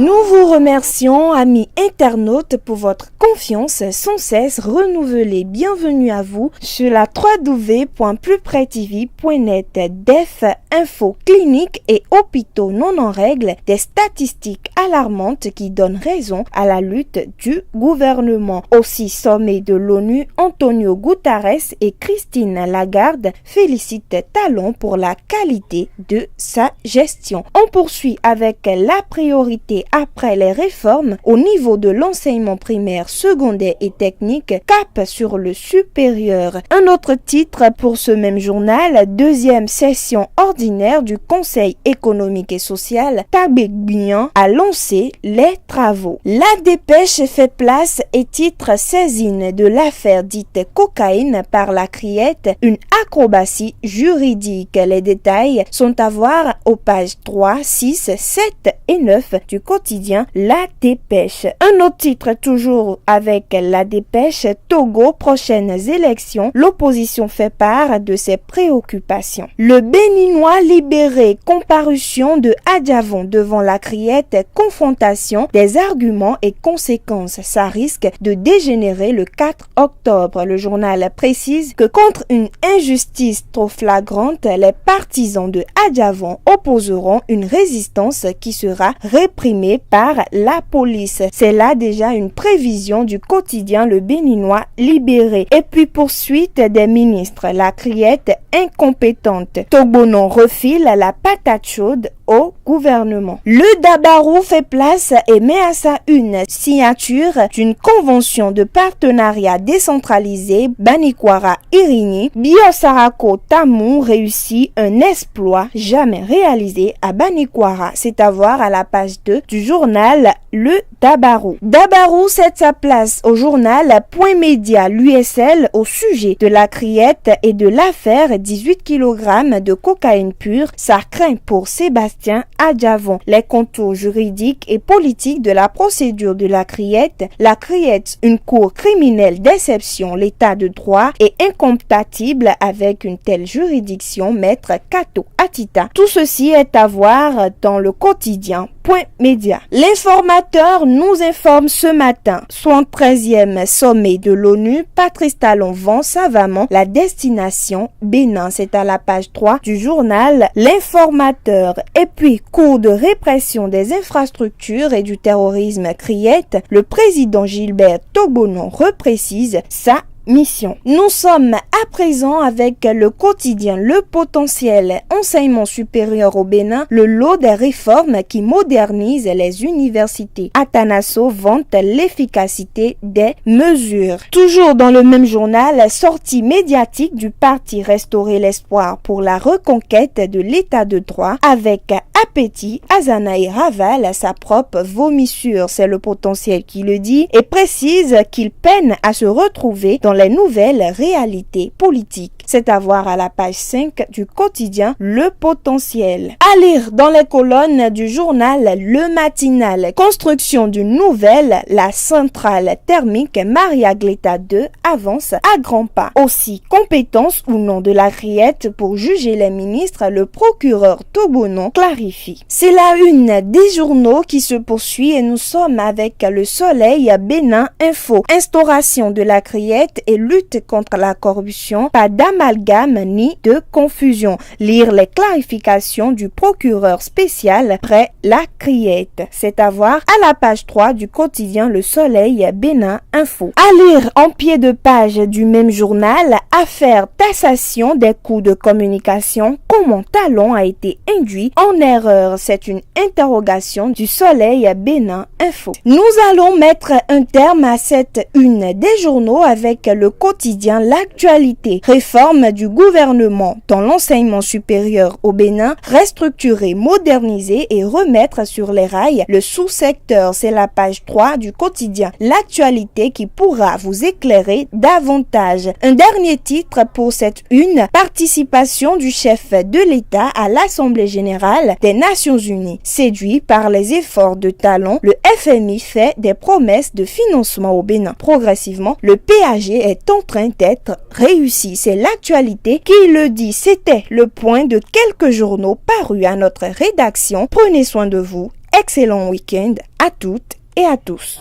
Nous vous remercions, amis internautes, pour votre confiance sans cesse renouvelée. Bienvenue à vous sur la www.plusprès-tv.net. DEF, infos, cliniques et hôpitaux non en règle, des statistiques alarmantes qui donnent raison à la lutte du gouvernement. Aussi sommet de l'ONU, Antonio Guterres et Christine Lagarde félicitent Talon pour la qualité de sa gestion. On poursuit avec la priorité après les réformes au niveau de l'enseignement primaire, secondaire et technique, cap sur le supérieur. Un autre titre pour ce même journal, deuxième session ordinaire du Conseil économique et social, Tabegbian a lancé les travaux. La dépêche fait place et titre saisine de l'affaire dite cocaïne par la Criette, une acrobatie juridique. Les détails sont à voir aux pages 3, 6, 7 et 9 du quotidien La Dépêche. Un autre titre toujours avec La Dépêche, Togo, prochaines élections, l'opposition fait part de ses préoccupations. Le Béninois libéré, comparution de Adjavon devant la Criette, confrontation des arguments et conséquences. Ça risque de dégénérer le 4 octobre. Le journal précise que contre une injustice trop flagrante, les partisans de Adjavon opposeront une résistance qui sera réprimée par la police. C'est là déjà une prévision du quotidien Le Béninois libéré. Et puis poursuite des ministres, la Criette incompétente. Togbonon refile la patate chaude au gouvernement. Le Dabarou fait place et met à sa une signature d'une convention de partenariat décentralisé Banikwara-Irini. Biosarako Tamou réussit un exploit jamais réalisé à Banikwara. C'est à voir à la page 2 du journal Le Dabarou. Dabarou cède sa place au journal Point Média, l'USL, au sujet de la Criette et de l'affaire 18 kg de cocaïne pure. Ça craint pour Sébastien Adjavon. Les contours juridiques et politiques de la procédure de la Criette. La Criette, une cour criminelle d'exception, l'état de droit est incompatible avec une telle juridiction, maître Kato Atita. Tout ceci est à voir dans le quotidien Point Média. L'informateur nous informe ce matin, 73e sommet de l'ONU, Patrice Talon vend savamment la destination Bénin. C'est à la page 3 du journal L'Informateur. Et puis, cours de répression des infrastructures et du terrorisme Criette, le président Gilbert Togbonon reprécise sa mission. Nous sommes à présent avec le quotidien Le Potentiel, enseignement supérieur au Bénin, le lot des réformes qui modernisent les universités. Atanasso vante l'efficacité des mesures. Toujours dans le même journal, sortie médiatique du parti Restaurer l'espoir pour la reconquête de l'état de droit avec appétit, Azanaï ravale sa propre vomissure. C'est Le Potentiel qui le dit et précise qu'il peine à se retrouver dans les nouvelles réalités politiques. C'est à voir à la page 5 du quotidien Le Potentiel. À lire dans les colonnes du journal Le Matinal. Construction d'une nouvelle, la centrale thermique Maria Gleta 2 avance à grands pas. Aussi, compétence ou non de la Criette pour juger les ministres, le procureur Togbonon clarifie. C'est la une des journaux qui se poursuit et nous sommes avec Le Soleil, Bénin Info. Instauration de la Criette et lutte contre la corruption, pas d'amalgame ni de confusion. Lire les clarifications du procureur spécial près la Criette. C'est à voir à la page 3 du quotidien Le Soleil Bénin Info. À lire en pied de page du même journal, affaire taxation des coûts de communication, comment Talon a été induit en erreur. C'est une interrogation du Soleil Bénin Info. Nous allons mettre un terme à cette une des journaux avec le quotidien L'Actualité. Réforme du gouvernement dans l'enseignement supérieur au Bénin, restructurer, moderniser et remettre sur les rails le sous-secteur. C'est la page 3 du quotidien L'Actualité qui pourra vous éclairer davantage. Un dernier titre pour cette une, participation du chef de l'État à l'Assemblée générale des Nations Unies. Séduit par les efforts de Talon, le FMI fait des promesses de financement au Bénin. Progressivement, le PAG est en train d'être réussi. C'est L'Actualité qui le dit. C'était le point de quelques journaux parus à notre rédaction. Prenez soin de vous excellent week-end à toutes et à tous.